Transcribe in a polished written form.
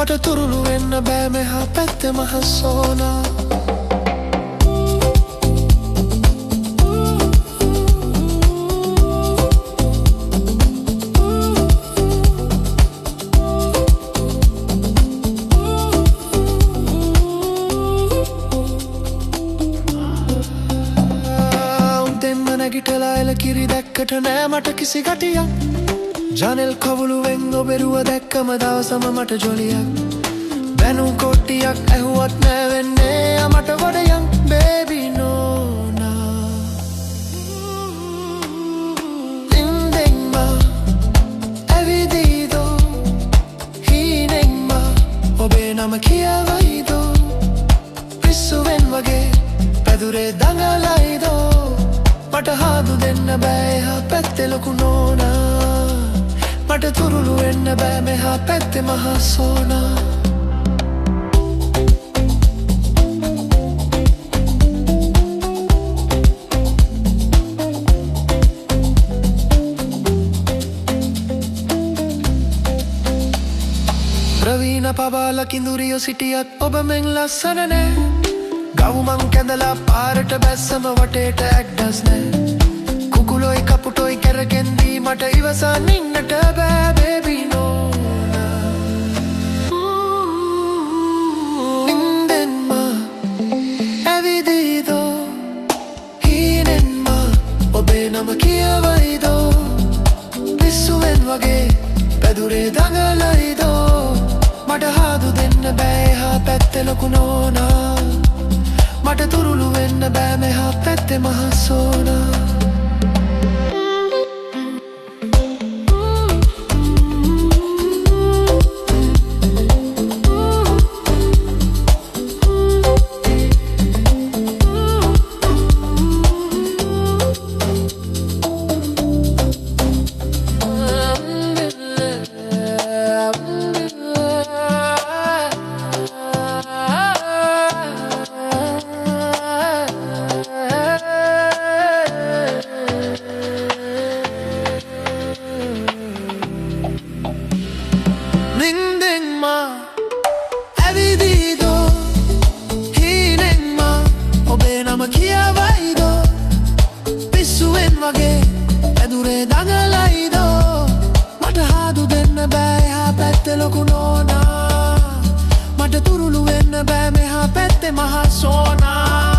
මට තුරුළු වෙන්න බෑ මෙහා පැත්තේ මහ සෝනා. නැගිටලා එල කිරි දැක්කට නෑ මට කිසි ගටියක්. ජනෙල් කවුළුවෙන් ඔබෙරුව දැක්කම දවසම මට ජොලියක්. බැනු කොට්ටියක් ඇහුවත් නෑ වෙන්නේ මට වඩයක්. බේබි නෝනා ඉන්දෙන්ම ඇවිදීදෝ හීනෙන්ම ඔබේ නම කියවයිදෝ. පිස්සුවෙන් වගේ පැදුරේ දඟලයිදෝ. මට හාදු දෙන්න බෑ එහා පැත්තේ ලොකු නෝනා. මට තුරුළු වෙන්න බෑ මෙහා පැත්තේ මහා සෝනා. ප්‍රවීණ පබාල කිඳුරියෝ සිටියත් ඔබ මෙන් ලස්සන නෑ. ගවුමන් කැඳලා පාරට බැස්සම වටේට ඇක්ඩස් නෑ. කුකුලොයි කපුටොයි කැරකෙන්දී මට ඉවසන් ඉන්නට බෑ බේබි නෝනා. ඉන්දෙන්ම ඇවිදීදෝ හීනෙන්ම ඔබේ නම කියවයිදෝ. පිස්සුවෙන් වගේ පැදුරේ දඟලයිදෝ. මට හාදු දෙන්න බෑ එහා පැත්තේ ලොකු නෝනා. මට තුරුළු වෙන්න බෑ මෙහා පැත්තේ මහා සෝනා. ඇවිදීදෝ හීනෙන්ම ඔබේ නම කියවයිදෝ. පිස්සුවෙන් වගේ ඇදුරේ දඟලයිදෝ. මට හාදු දෙන්න බෑ එහා පැත්තේ ලොකු නෝනා. මට තුරුළු වෙන්න බෑ මෙහා පැත්තේ මහා සෝනා.